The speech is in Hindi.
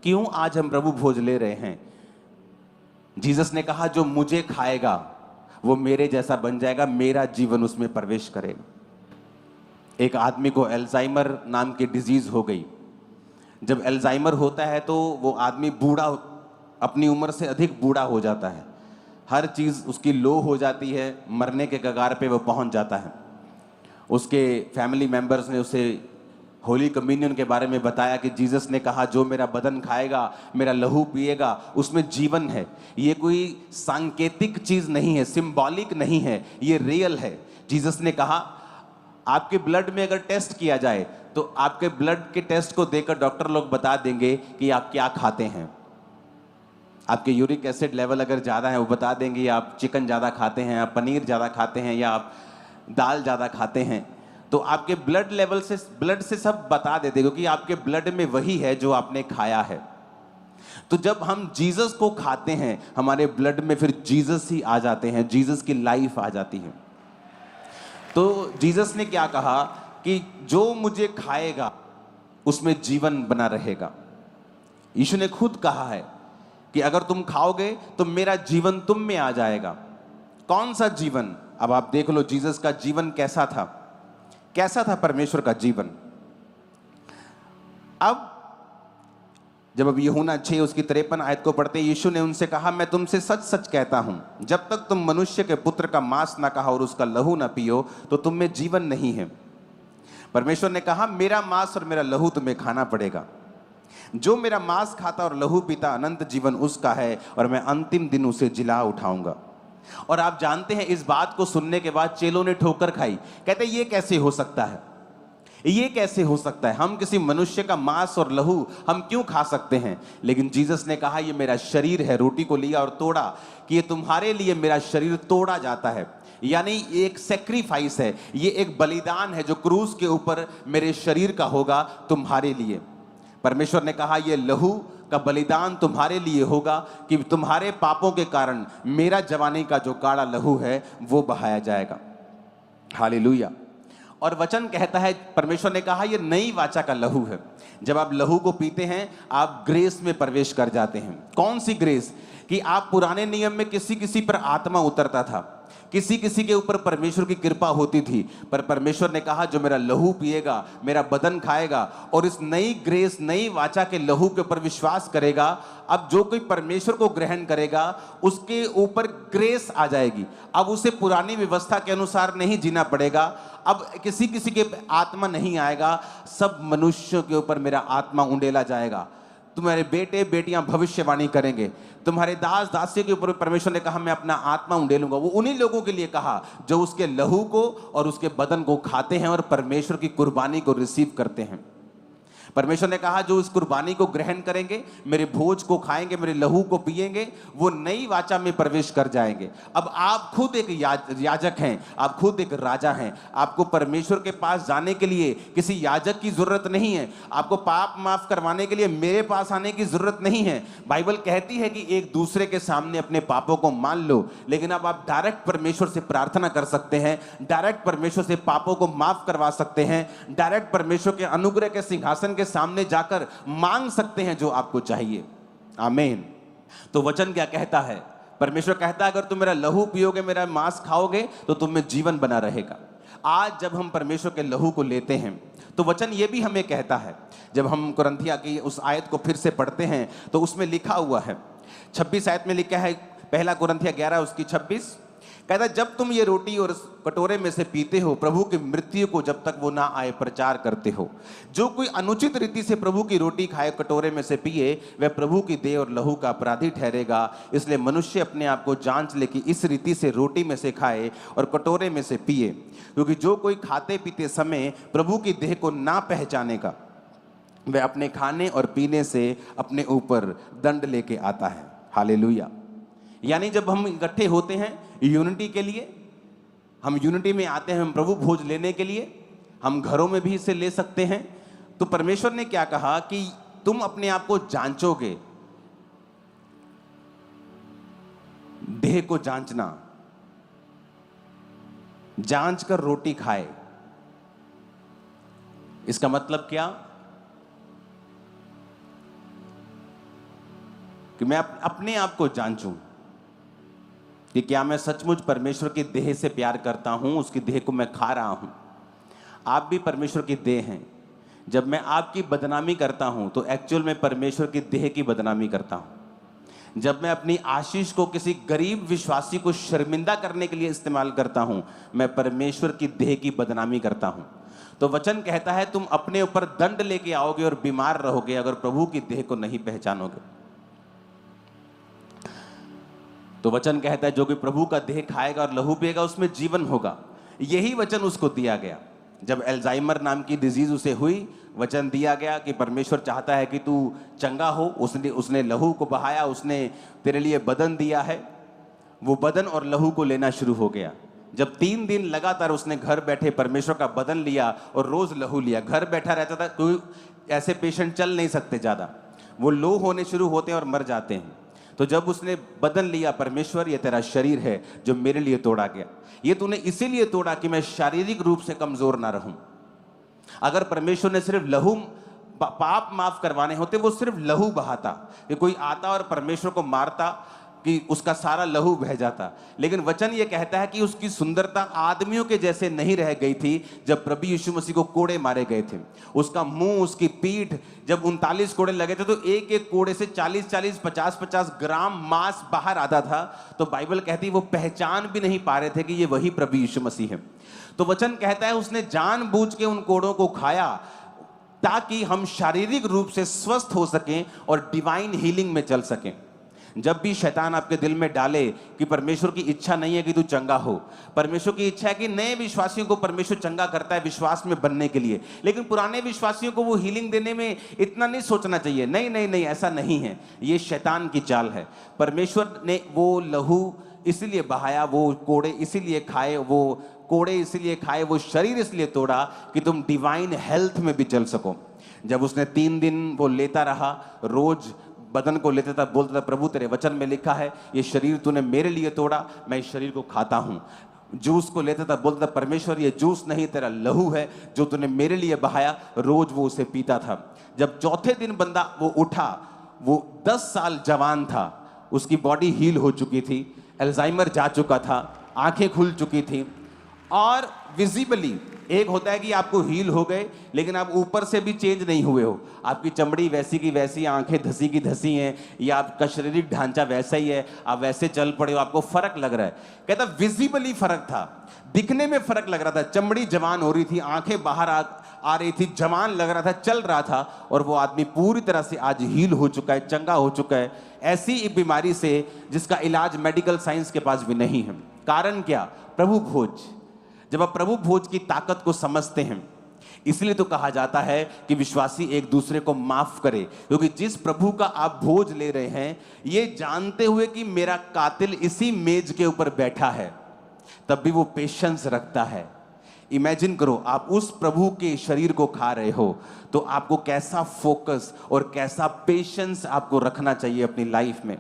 क्यों आज हम प्रभु भोज ले रहे हैं? जीसस ने कहा जो मुझे खाएगा वो मेरे जैसा बन जाएगा, मेरा जीवन उसमें प्रवेश करेगा। एक आदमी को अल्जाइमर नाम की डिजीज हो गई। जब अल्जाइमर होता है तो वो आदमी बूढ़ा, अपनी उम्र से अधिक बूढ़ा हो जाता है, हर चीज़ उसकी लो हो जाती है, मरने के कगार पे वो पहुंच जाता है। उसके फैमिली मेंबर्स ने उसे होली कम्युनियन के बारे में बताया कि जीसस ने कहा जो मेरा बदन खाएगा, मेरा लहू पिएगा, उसमें जीवन है। ये कोई सांकेतिक चीज़ नहीं है, सिंबॉलिक नहीं है, ये रियल है। जीसस ने कहा आपके ब्लड में अगर टेस्ट किया जाए तो आपके ब्लड के टेस्ट को देखकर डॉक्टर लोग बता देंगे कि आप क्या खाते हैं। आपके यूरिक एसिड लेवल अगर ज़्यादा है वो बता देंगे आप चिकन ज़्यादा खाते हैं, आप पनीर ज़्यादा खाते हैं, या आप दाल ज़्यादा खाते हैं। तो आपके ब्लड लेवल से, ब्लड से सब बता देते, क्योंकि आपके ब्लड में वही है जो आपने खाया है। तो जब हम जीसस को खाते हैं हमारे ब्लड में फिर जीसस ही आ जाते हैं, जीसस की लाइफ आ जाती है। तो जीसस ने क्या कहा कि जो मुझे खाएगा उसमें जीवन बना रहेगा। यीशु ने खुद कहा है कि अगर तुम खाओगे तो मेरा जीवन तुम में आ जाएगा। कौन सा जीवन? अब आप देख लो जीसस का जीवन कैसा था, कैसा था परमेश्वर का जीवन। अब जब यूहन्ना 6 उसकी 53 आयत को पढ़ते यीशु ने उनसे कहा मैं तुमसे सच सच कहता हूं, जब तक तुम मनुष्य के पुत्र का मांस ना खाओ और उसका लहू ना पियो तो तुम में जीवन नहीं है। परमेश्वर ने कहा मेरा मांस और मेरा लहू तुम्हें खाना पड़ेगा। जो मेरा मांस खाता और लहू पीता अनंत जीवन उसका है और मैं अंतिम दिन उसे जिला उठाऊंगा। और आप जानते हैं इस बात को सुनने के बाद चेलों ने ठोकर खाई। कहते ये कैसे हो सकता है, ये कैसे हो सकता है? हम किसी मनुष्य का मांस और लहू हम क्यों खा सकते हैं? लेकिन जीसस ने कहा ये मेरा शरीर है। रोटी को लिया और तोड़ा कि ये तुम्हारे लिए मेरा शरीर तोड़ा जाता है, यानी एक सेक्रीफाइस है, ये एक बलिदान है जो क्रूस के ऊपर मेरे शरीर का होगा तुम्हारे लिए। परमेश्वर ने कहा यह लहू का बलिदान तुम्हारे लिए होगा कि तुम्हारे पापों के कारण मेरा जवानी का जो काड़ा लहू है वो बहाया जाएगा। हालेलुया। और वचन कहता है, परमेश्वर ने कहा यह नई वाचा का लहू है। जब आप लहू को पीते हैं आप ग्रेस में प्रवेश कर जाते हैं। कौन सी ग्रेस? कि आप पुराने नियम में किसी किसी पर आत्मा उतरता था, किसी किसी के ऊपर परमेश्वर की कृपा होती थी, पर परमेश्वर ने कहा जो मेरा लहू पिएगा, मेरा बदन खाएगा और इस नई ग्रेस, नई वाचा के लहू के ऊपर विश्वास करेगा, अब जो कोई परमेश्वर को ग्रहण करेगा उसके ऊपर ग्रेस आ जाएगी। अब उसे पुरानी व्यवस्था के अनुसार नहीं जीना पड़ेगा, अब किसी किसी के आत्मा नहीं आएगा, सब मनुष्यों के ऊपर मेरा आत्मा उंडेला जाएगा। तुम्हारे बेटे बेटियां भविष्यवाणी करेंगे, तुम्हारे दास दासी के ऊपर परमेश्वर ने कहा मैं अपना आत्मा उंडेलूंगा। वो उन्हीं लोगों के लिए कहा जो उसके लहू को और उसके बदन को खाते हैं और परमेश्वर की कुर्बानी को रिसीव करते हैं। परमेश्वर ने कहा जो इस कुर्बानी को ग्रहण करेंगे, मेरे भोज को खाएंगे, मेरे लहू को पिएंगे, वो नई वाचा में प्रवेश कर जाएंगे। अब आप खुद एक याजक हैं, आप खुद एक राजा हैं। आपको परमेश्वर के पास जाने के लिए किसी याजक की जरूरत नहीं है, आपको पाप माफ करवाने के लिए मेरे पास आने की जरूरत नहीं है। बाइबल कहती है कि एक दूसरे के सामने अपने पापों को मान लो, लेकिन अब आप डायरेक्ट परमेश्वर से प्रार्थना कर सकते हैं, डायरेक्ट परमेश्वर से पापों को माफ करवा सकते हैं, डायरेक्ट परमेश्वर के अनुग्रह के सिंहासन के सामने जाकर मांग सकते हैं जो आपको चाहिए। आमीन। तो वचन क्या कहता है? परमेश्वर कहता है अगर तुम मेरा लहू पियोगे, मेरा मांस खाओगे तो तुम में जीवन बना रहेगा। आज जब हम परमेश्वर के लहू को लेते हैं तो वचन ये भी हमें कहता है, जब हम कुरिन्थियों की उस आयत को फिर से पढ़ते हैं तो उसमें लिखा हुआ है, 26 आयत में लिखा है, पहला कुरिन्थियों 11 उसकी 26, कहता है जब तुम ये रोटी और कटोरे में से पीते हो प्रभु की मृत्यु को जब तक वो ना आए प्रचार करते हो। जो कोई अनुचित रीति से प्रभु की रोटी खाए, कटोरे में से पिए, वह प्रभु की देह और लहू का अपराधी ठहरेगा। इसलिए मनुष्य अपने आप को जांच ले कि इस रीति से रोटी में से खाए और कटोरे में से पिए, क्योंकि जो कोई खाते पीते समय प्रभु की देह को ना पहचानेगा वह अपने खाने और पीने से अपने ऊपर दंड लेके आता है। हालेलुया। यानी जब हम इकट्ठे होते हैं यूनिटी के लिए, हम यूनिटी में आते हैं, हम प्रभु भोज लेने के लिए, हम घरों में भी इसे ले सकते हैं। तो परमेश्वर ने क्या कहा कि तुम अपने आप को जांचोगे, देह को जांचना, जांच कर रोटी खाए। इसका मतलब क्या? कि मैं अपने आप को जांचूं कि क्या मैं सचमुच परमेश्वर की देह से प्यार करता हूं, उसकी देह को मैं खा रहा हूं। आप भी परमेश्वर की देह हैं। जब मैं आपकी बदनामी करता हूं तो एक्चुअल में परमेश्वर की देह की बदनामी करता हूं। जब मैं अपनी आशीष को किसी गरीब विश्वासी को शर्मिंदा करने के लिए इस्तेमाल करता हूं, मैं परमेश्वर की देह की बदनामी करता हूं। तो वचन कहता है तुम अपने ऊपर दंड लेके आओगे और बीमार रहोगे अगर प्रभु की देह को नहीं पहचानोगे। तो वचन कहता है जो कि प्रभु का देह खाएगा और लहू पिएगा उसमें जीवन होगा। यही वचन उसको दिया गया। जब अल्जाइमर नाम की डिजीज उसे हुई, वचन दिया गया कि परमेश्वर चाहता है कि तू चंगा हो। उसने लहू को बहाया, उसने तेरे लिए बदन दिया है। वो बदन और लहू को लेना शुरू हो गया। जब 3 दिन लगातार उसने घर बैठे परमेश्वर का बदन लिया और रोज लहू लिया, घर बैठा रहता था। कोई ऐसे पेशेंट चल नहीं सकते ज़्यादा, वो लो होने शुरू होते हैं और मर जाते हैं। तो जब उसने बदन लिया, परमेश्वर ये तेरा शरीर है जो मेरे लिए तोड़ा गया, ये तूने इसीलिए तोड़ा कि मैं शारीरिक रूप से कमजोर ना रहूं। अगर परमेश्वर ने सिर्फ लहू पाप माफ करवाने होते, वो सिर्फ लहू बहाता कि कोई आता और परमेश्वर को मारता कि उसका सारा लहू बह जाता। लेकिन वचन ये कहता है कि उसकी सुंदरता आदमियों के जैसे नहीं रह गई थी जब प्रभु यीशु मसीह को कोड़े मारे गए थे। उसका मुंह, उसकी पीठ, जब 39 कोड़े लगे थे तो एक एक कोड़े से 40-40, 50-50 ग्राम मांस बाहर आता था। तो बाइबल कहती है वो पहचान भी नहीं पा रहे थे कि ये वही प्रभु यीशु मसीह है। तो वचन कहता है उसने जानबूझ के उन कोड़ों को खाया ताकि हम शारीरिक रूप से स्वस्थ हो सकें और डिवाइन हीलिंग में चल सकें। जब भी शैतान आपके दिल में डाले कि परमेश्वर की इच्छा नहीं है कि तू चंगा हो, परमेश्वर की इच्छा है कि नए विश्वासियों को परमेश्वर चंगा करता है विश्वास में बनने के लिए, लेकिन पुराने विश्वासियों को वो हीलिंग देने में इतना नहीं सोचना चाहिए। नहीं नहीं नहीं, ऐसा नहीं है, ये शैतान की चाल है। परमेश्वर ने वो लहू इसीलिए बहाया, वो कोड़े इसीलिए खाए, वो कोड़े इसीलिए खाए, वो शरीर इसलिए तोड़ा कि तुम डिवाइन हेल्थ में भी चल सको। जब उसने 3 दिन वो लेता रहा, रोज बदन को लेता था, बोलता था प्रभु तेरे वचन में लिखा है ये शरीर तूने मेरे लिए तोड़ा, मैं इस शरीर को खाता हूं। जूस को लेता था, बोलता था परमेश्वर ये जूस नहीं तेरा लहू है जो तूने मेरे लिए बहाया। रोज वो उसे पीता था। जब चौथे दिन बंदा वो उठा, वो 10 साल जवान था, उसकी बॉडी हील हो चुकी थी, अल्जाइमर जा चुका था, आंखें खुल चुकी थी और विजिबली एक होता है कि आपको हील हो गए लेकिन आप ऊपर से भी चेंज नहीं हुए हो। आपकी चमड़ी वैसी की वैसी, आंखें धसी की धसी हैं, या आपका शारीरिक ढांचा वैसा ही है, आप वैसे चल पड़े हो, आपको फर्क लग रहा है। कहता विजिबली फर्क था, दिखने में फर्क लग रहा था। चमड़ी जवान हो रही थी, आंखें बाहर आ रही थी, जवान लग रहा था, चल रहा था। और वो आदमी पूरी तरह से आज हील हो चुका है, चंगा हो चुका है, ऐसी एक बीमारी से जिसका इलाज मेडिकल साइंस के पास भी नहीं है। कारण क्या? प्रभु भोज। जब आप प्रभु भोज की ताकत को समझते हैं, इसलिए तो कहा जाता है कि विश्वासी एक दूसरे को माफ करे, क्योंकि जिस प्रभु का आप भोज ले रहे हैं ये जानते हुए कि मेरा कातिल इसी मेज के ऊपर बैठा है, तब भी वो पेशेंस रखता है। इमेजिन करो आप उस प्रभु के शरीर को खा रहे हो, तो आपको कैसा फोकस और कैसा पेशेंस आपको रखना चाहिए अपनी लाइफ में।